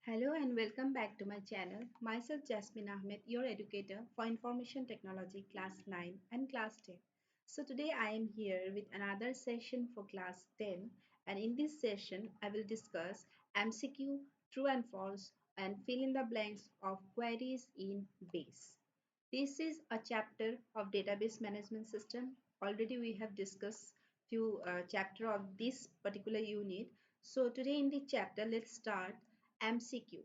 Hello and welcome back to my channel. Myself Jasmine Ahmed, your educator for Information Technology Class 9 and Class 10. So today I am here with another session for Class 10, and in this session I will discuss MCQ, true and false, and fill in the blanks of queries in base. This is a chapter of database management system. Already we have discussed few chapter of this particular unit. So today in the chapter, let's start MCQ.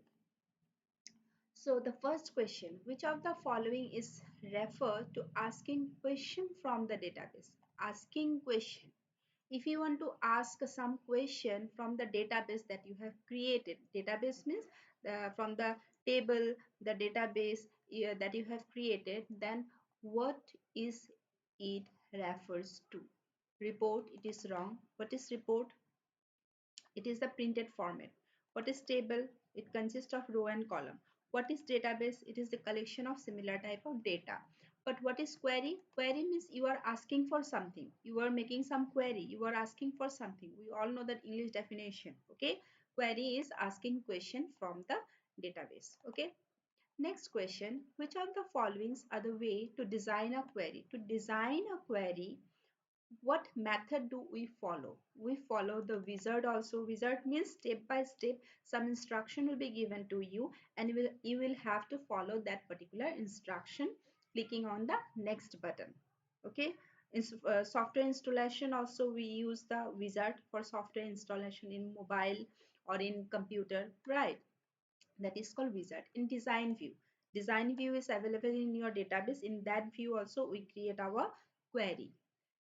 So the first question, which of the following is refer to asking question from the database? Asking question. If you want to ask some question from the database that you have created, database means from the table, the database that you have created, then what is it refers to? Report, it is wrong. What is report? It is the printed format. What is table? It consists of row and column. What is database? It is the collection of similar type of data. But what is query? Query means you are asking for something. You are making some query. You are asking for something. We all know that English definition. Okay. Query is asking question from the database. Okay. Next question. Which of the followings are the way to design a query? To design a query, what method do we follow? We follow the wizard also. Wizard means step by step some instruction will be given to you, and you will have to follow that particular instruction clicking on the next button. Okay. In software installation also we use the wizard for software installation in mobile or in computer, right? That is called wizard. In design view is available in your database. In that view also we create our query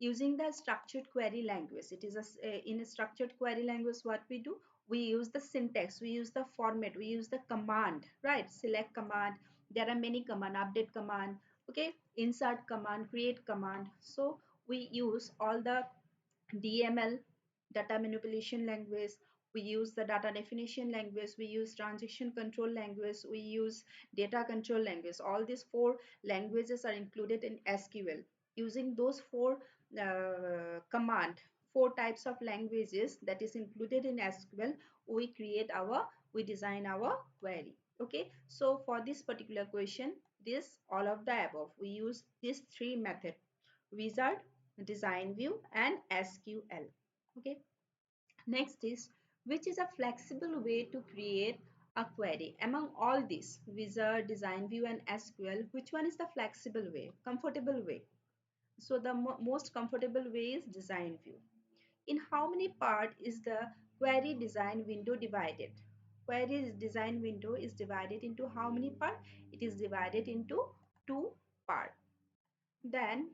using the structured query language. It is in a structured query language, what we do, we use the syntax, we use the format, we use the command, right? Select command, there are many command, update command, okay, insert command, create command. So we use all the DML, data manipulation language, we use the data definition language, we use transaction control language, we use data control language. All these four languages are included in SQL. Using those four types of languages that is included in SQL, we design our query. Okay, so for this particular question, this all of the above, we use these three methods: wizard, design view, and SQL. Okay, next is, which is a flexible way to create a query? Among all these, wizard, design view, and SQL, which one is the flexible way, comfortable way? So the most comfortable way is design view. In how many part is the query design window divided? Query design window is divided into how many part? It is divided into two part. Then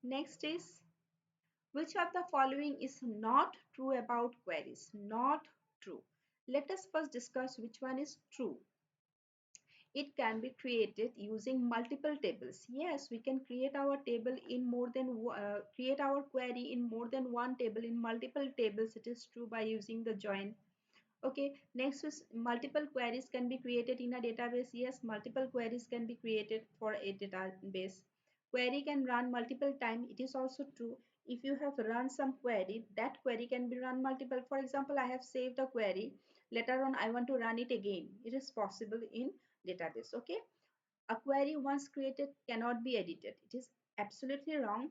next is, which of the following is not true about queries? Not true. Let us first discuss which one is true. It can be created using multiple tables. Yes, we can create our table in more than create our query in more than one table, in multiple tables. It is true by using the join. Okay, next is multiple queries can be created in a database. Yes, multiple queries can be created for a database. Query can run multiple time. It is also true. If you have run some query, that query can be run multiple. For example, I have saved a query. Later on, I want to run it again. It is possible in database. Okay, a query once created cannot be edited. It is absolutely wrong.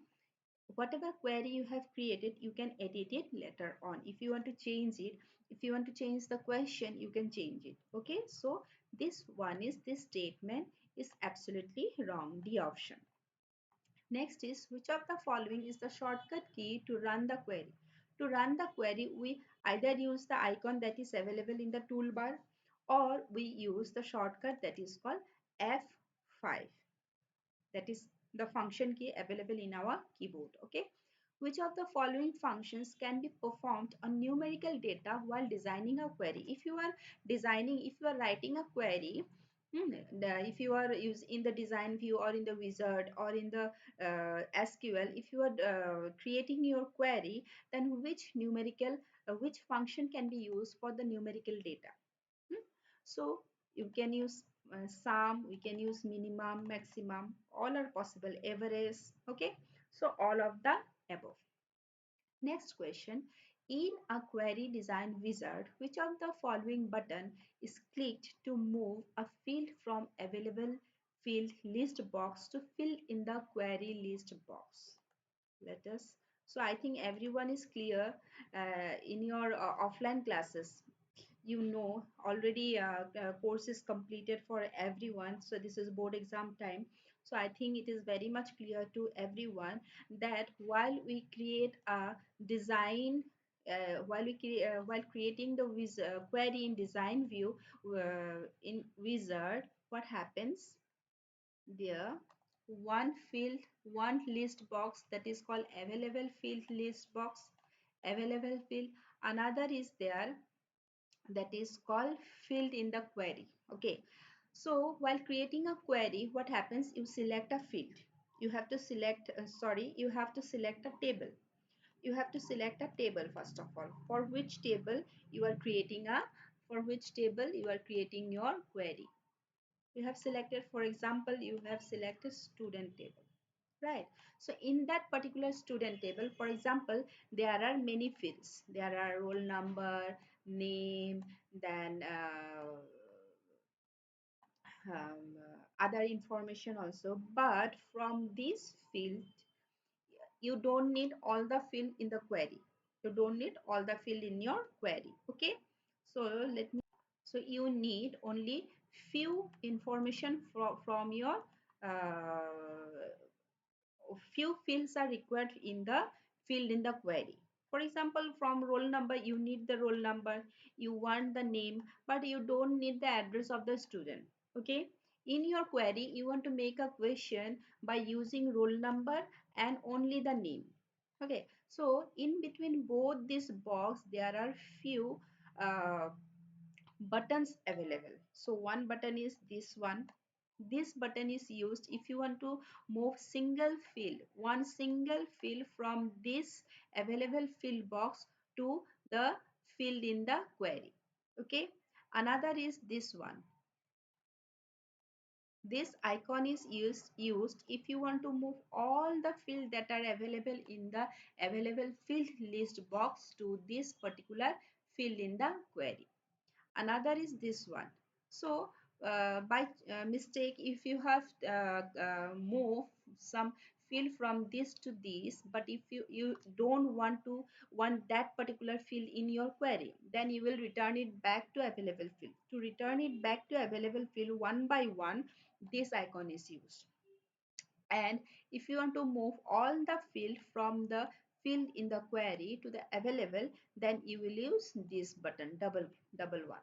Whatever query you have created, you can edit it later on. If you want to change it, if you want to change the question, you can change it. Okay, so this statement is absolutely wrong, the option. Next is, which of the following is the shortcut key to run the query? To run the query, we either use the icon that is available in the toolbar, or we use the shortcut that is called F5. That is the function key available in our keyboard. Okay, which of the following functions can be performed on numerical data while designing a query? If you are writing a query, if you are using in the design view or in the wizard or in the SQL, if you are creating your query, then which function can be used for the numerical data? So you can use sum, we can use minimum, maximum, all are possible, average. Okay, so all of the above. Next question, In a query design wizard, which of the following button is clicked to move a field from available field list box to fill in the query list box? Let us. So I think everyone is clear in your offline classes. You know already course is completed for everyone, so this is board exam time. So I think it is very much clear to everyone that while we create a design while creating the query in design view in wizard, what happens there? One field, one list box, that is called available field list box, available field. Another is there, that is called field in the query. Okay, so while creating a query, what happens? You select a field. You have to select you have to select a table. You have to select a table first of all, for which table you are creating a for which table you are creating your query. You have selected, for example, you have selected student table, right? So in that particular student table, for example, there are many fields. There are roll number, name, then other information also. But from this field, you don't need all the field in the query. You don't need all the field in your query. Okay, so let me. So you need only few information from your few fields are required in the field in the query. For example, from roll number, you need the roll number, you want the name, but you don't need the address of the student. Okay, in your query you want to make a question by using roll number and only the name. Okay, so in between both this box there are few uh, buttons available. So one button is this one. This button is used if you want to move single field, one single field from this available field box to the field in the query. Okay, another is this one. This icon is used if you want to move all the fields that are available in the available field list box to this particular field in the query. Another is this one. So by mistake, if you have moved some field from this to this, but if you don't want that particular field in your query, then you will return it back to available field. To return it back to available field one by one, this icon is used. And if you want to move all the field from the field in the query to the available, then you will use this button, double one.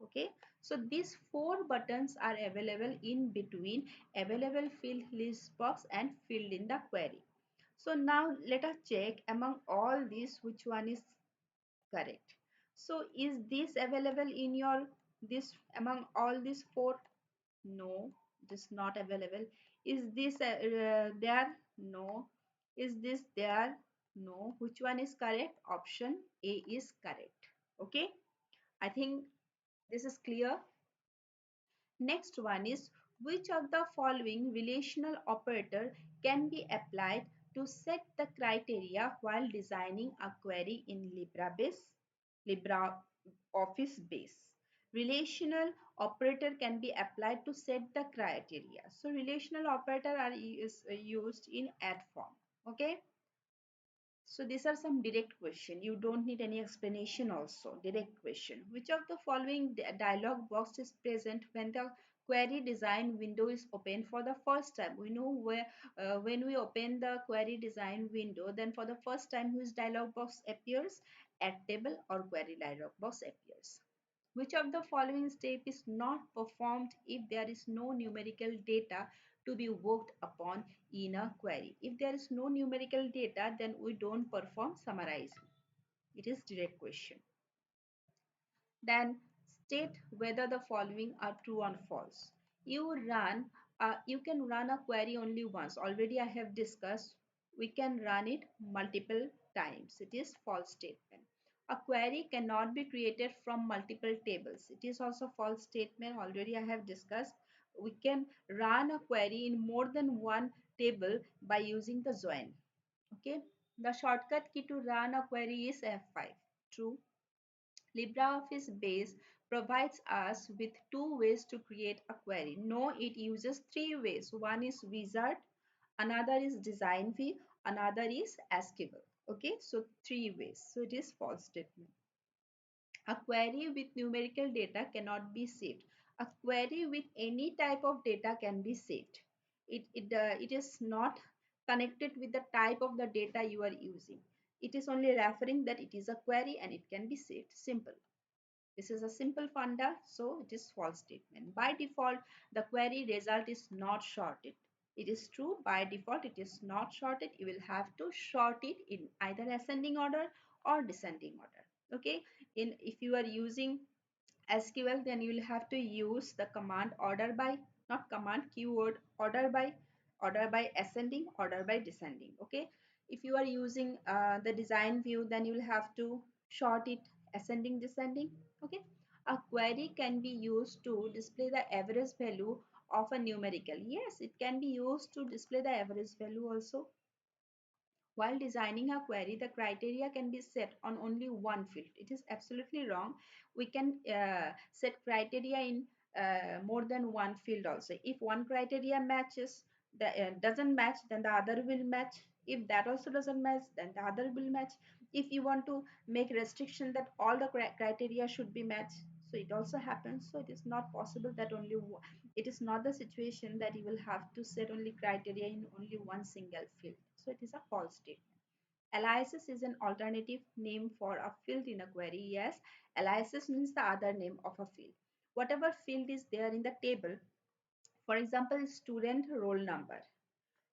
Okay, so these four buttons are available in between available field list box and field in the query. So now let us check among all these which one is correct. So is this available in your this among all these four? No, this not available. Is this there? No. Is this there? No. Which one is correct? Option A is correct. Okay, I think this is clear. Next one is, which of the following relational operator can be applied to set the criteria while designing a query in LibreOffice base? Relational operator can be applied to set the criteria. So relational operator is used in add form. Okay. So these are some direct question. You don't need any explanation also. Direct question. Which of the following dialog box is present when the query design window is open for the first time? We know where when we open the query design window, then for the first time which dialog box appears? Add table or query dialog box appears. Which of the following step is not performed if there is no numerical data to be worked upon in a query? If there is no numerical data, then we don't perform summarizing. It is direct question. Then state whether the following are true or false. You can run a query only once. Already I have discussed. We can run it multiple times. It is false statement. A query cannot be created from multiple tables. It is also false statement. Already I have discussed. We can run a query in more than one table by using the join. Okay. The shortcut key to run a query is F5. True. LibreOffice Base provides us with two ways to create a query. No, it uses three ways. One is wizard, another is design view, another is escapable. Okay, so three ways. So it is false statement. A query with numerical data cannot be saved. A query with any type of data can be saved. It is not connected with the type of the data you are using. It is only referring that it is a query and it can be saved. Simple. This is a simple funda, so it is false statement. By default, the query result is not sorted. It is true, by default it is not sorted. You will have to sort it in either ascending order or descending order. Okay, if you are using SQL, then you will have to use the command order by, not command, keyword order by ascending, order by descending. Okay, if you are using the design view, then you will have to sort it ascending, descending. Okay, a query can be used to display the average value of a numerical. Yes, it can be used to display the average value also. While designing a query, the criteria can be set on only one field. It is absolutely wrong. We can set criteria in more than one field also. If one criteria matches, doesn't match, then the other will match. If that also doesn't match, then the other will match. If you want to make restriction that all the criteria should be matched, so it also happens. So it is not possible that only it is not the situation that you will have to set only criteria in only one single field. So it is a false statement. Aliases is an alternative name for a field in a query. Yes, aliases means the other name of a field. Whatever field is there in the table, for example, student roll number.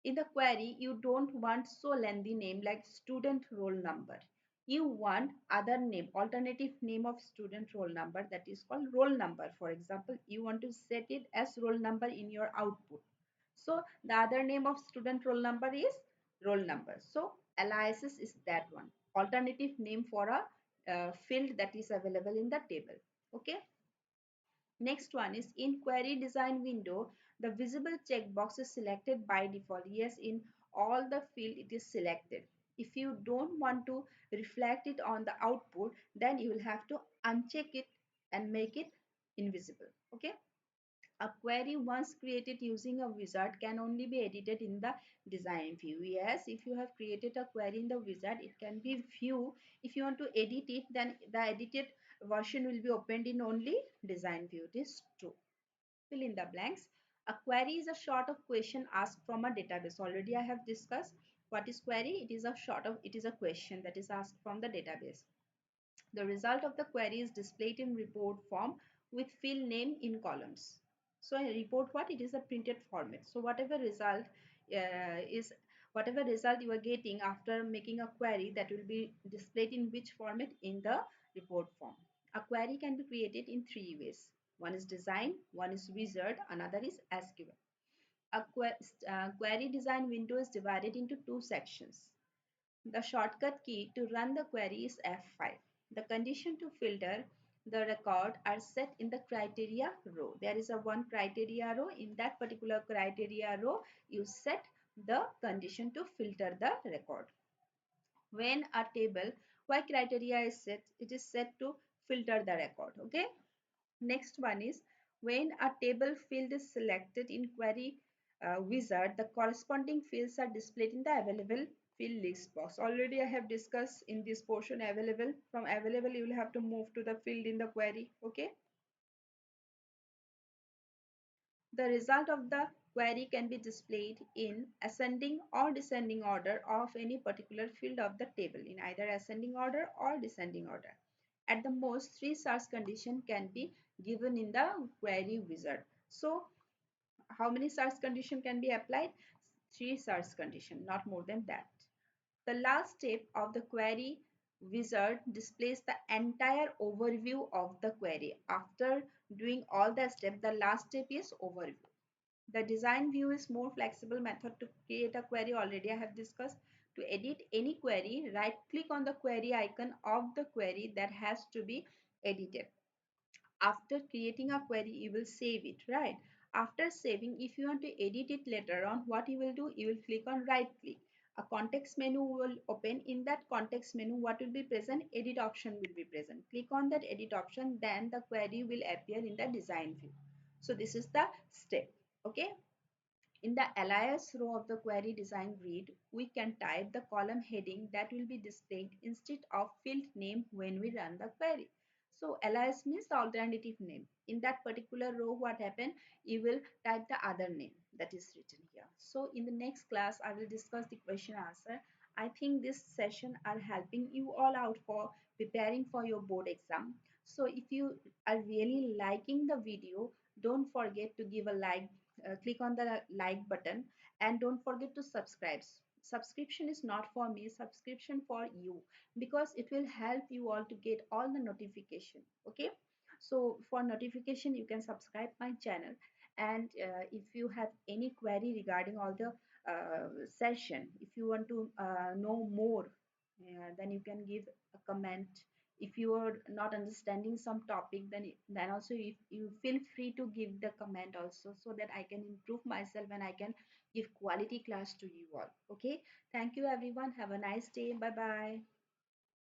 In the query, you don't want so lengthy name like student roll number. You want other name, alternative name of student roll number, that is called roll number. For example, you want to set it as roll number in your output. So the other name of student roll number is roll number. So aliases is that one, alternative name for a field that is available in the table. Okay. Next one is in query design window, the visible checkbox is selected by default. Yes, in all the field it is selected. If you don't want to reflect it on the output, then you will have to uncheck it and make it invisible. Okay. A query once created using a wizard can only be edited in the design view. Yes, if you have created a query in the wizard, it can be view. If you want to edit it, then the edited version will be opened in only design view. It is true. Fill in the blanks. A query is a sort of question asked from a database. Already I have discussed what is query. It is a question that is asked from the database. The result of the query is displayed in report form with field name in columns. So a report, what it is, a printed format. So is whatever result you are getting after making a query, that will be displayed in which format? In the report form. A query can be created in three ways. One is design, one is wizard, another is SQL. A query design window is divided into two sections. The shortcut key to run the query is F5. The condition to filter the record are set in the criteria row. There is a one criteria row. In that particular criteria row, you set the condition to filter the record. When a table Y criteria is set, it is set to filter the record. Okay. Next one is when a table field is selected in query wizard, the corresponding fields are displayed in the available field list box. Already I have discussed in this portion available. From available, you will have to move to the field in the query. Okay. The result of the query can be displayed in ascending or descending order of any particular field of the table, in either ascending order or descending order. At the most, 3 search conditions can be given in the query wizard. So how many search conditions can be applied? 3 search conditions, not more than that. The last step of the query wizard displays the entire overview of the query. After doing all the steps, the last step is overview. The design view is more flexible method to create a query. Already I have discussed. To edit any query, right click on the query icon of the query that has to be edited. After creating a query, you will save it, right? After saving, if you want to edit it later on, what you will do, you will click on right click. A context menu will open. In that context menu, what will be present? Edit option will be present. Click on that edit option, then the query will appear in the design view. So this is the step. Okay. In the alias row of the query design grid, we can type the column heading that will be displayed instead of field name when we run the query. So alias means the alternative name. In that particular row, what happened? You will type the other name that is written here. So in the next class, I will discuss the question answer. I think this session are helping you all out for preparing for your board exam. So if you are really liking the video, don't forget to give a like, click on the like button, and don't forget to subscribe. Subscription is not for me, subscription for you, because it will help you all to get all the notification. Okay, so for notification you can subscribe my channel. And if you have any query regarding all the session, if you want to know more, then you can give a comment. If you are not understanding some topic, then also if you feel free to give the comment also, so that I can improve myself and I can give quality class to you all. Okay, thank you everyone, have a nice day, bye bye.